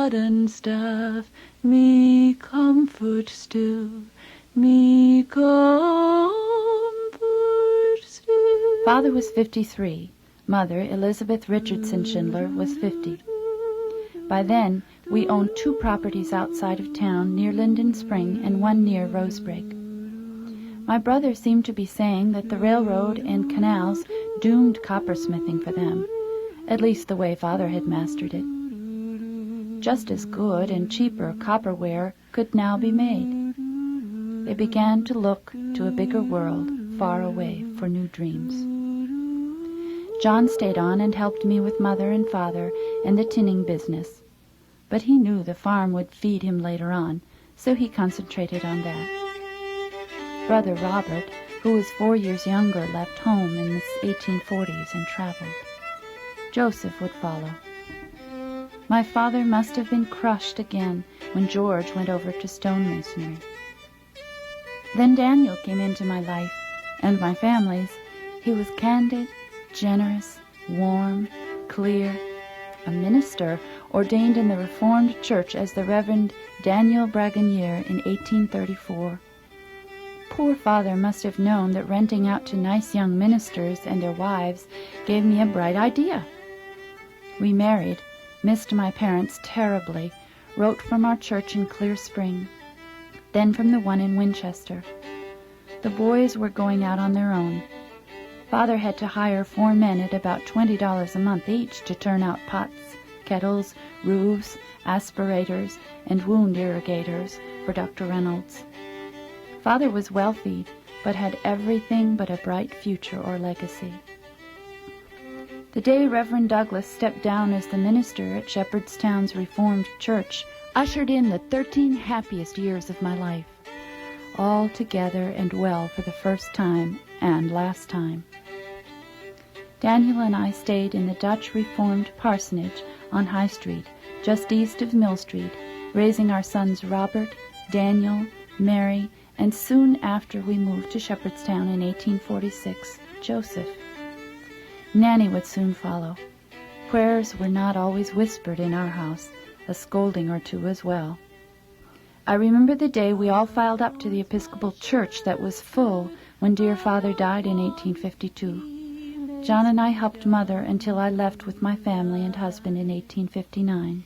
rod and staff, me comfort still, me comfort still. Father was 53. Mother, Elizabeth Richardson Shindler, was 50. By then, we owned 2 properties outside of town, near Linden Spring and one near Rosebrake. My brother seemed to be saying that the railroad and canals doomed coppersmithing for them, at least the way Father had mastered it. Just as good and cheaper copperware could now be made. They began to look to a bigger world far away for new dreams. John stayed on and helped me with Mother and Father and the tinning business. But he knew the farm would feed him later on, so he concentrated on that. Brother Robert, who was 4 years younger, left home in the 1840s and traveled. Joseph would follow. My father must have been crushed again when George went over to stonemasonry. Then Daniel came into my life, and my family's. He was candid, generous, warm, clear, a minister ordained in the Reformed Church as the Reverend Daniel Bragonier in 1834. Poor father must have known that renting out to nice young ministers and their wives gave me a bright idea. We married, missed my parents terribly, wrote from our church in Clear Spring, then from the one in Winchester. The boys were going out on their own. Father had to hire 4 men at about $20 a month each to turn out pots, kettles, roofs, aspirators, and wound irrigators for Dr. Reynolds. Father was wealthy, but had everything but a bright future or legacy. The day Reverend Douglas stepped down as the minister at Shepherdstown's Reformed Church ushered in the 13 happiest years of my life, all together and well for the first time and last time. Daniel and I stayed in the Dutch Reformed parsonage on High Street, just east of Mill Street, raising our sons Robert, Daniel, Mary, and soon after we moved to Shepherdstown in 1846, Joseph. Nanny would soon follow. Prayers were not always whispered in our house, a scolding or two as well. I remember the day we all filed up to the Episcopal Church that was full when dear Father died in 1852. John and I helped Mother until I left with my family and husband in 1859.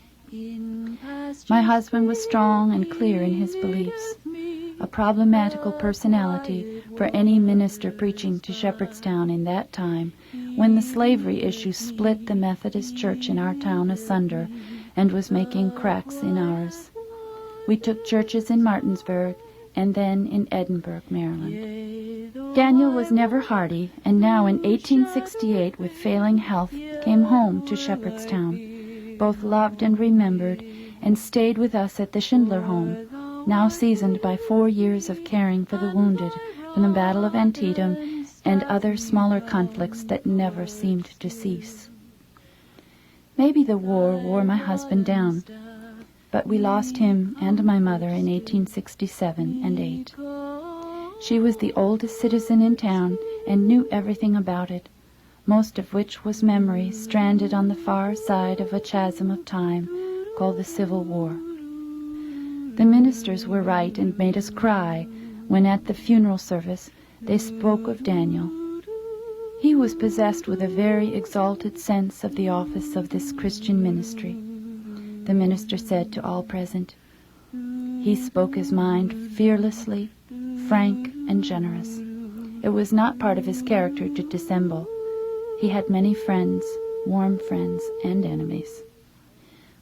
My husband was strong and clear in his beliefs, a problematical personality for any minister preaching to Shepherdstown in that time, when the slavery issue split the Methodist Church in our town asunder and was making cracks in ours. We took churches in Martinsburg and then in Edinburgh, Maryland. Daniel was never hardy, and now in 1868, with failing health, came home to Shepherdstown, both loved and remembered, and stayed with us at the Shindler home, now seasoned by 4 years of caring for the wounded from the Battle of Antietam and other smaller conflicts that never seemed to cease. Maybe the war wore my husband down, but we lost him and my mother in 1867 and 8. She was the oldest citizen in town and knew everything about it, most of which was memory stranded on the far side of a chasm of time called the Civil War. The ministers were right and made us cry when at the funeral service they spoke of Daniel. He was possessed with a very exalted sense of the office of this Christian ministry. The minister said to all present, "He spoke his mind fearlessly, frank, and generous. It was not part of his character to dissemble. He had many friends, warm friends, and enemies."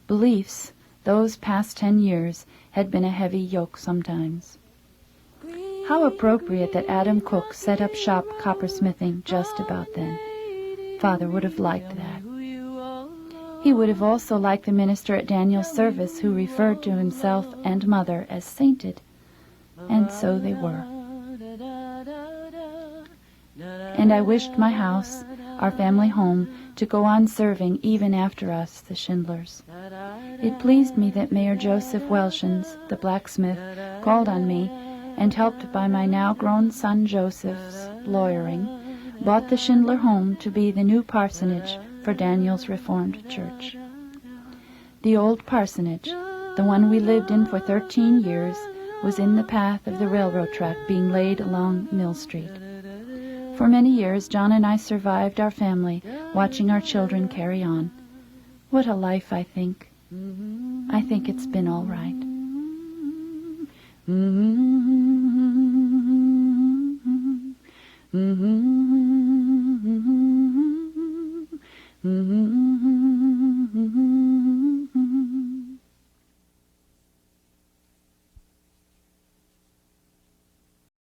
Beliefs, those past 10 years, had been a heavy yoke sometimes. How appropriate that Adam Cook set up shop coppersmithing just about then. Father would have liked that. He would have also liked the minister at Daniel's service who referred to himself and Mother as sainted, and so they were. And I wished my house, our family home, to go on serving even after us, the Shindlers. It pleased me that Mayor Joseph Welshans, the blacksmith, called on me, and helped by my now-grown son Joseph's lawyering, bought the Shindler home to be the new parsonage for Daniel's Reformed Church. The old parsonage, the one we lived in for 13 years, was in the path of the railroad track being laid along Mill Street. For many years John and I survived our family, watching our children carry on. What a life, I think. I think it's been all right. Mm-hmm.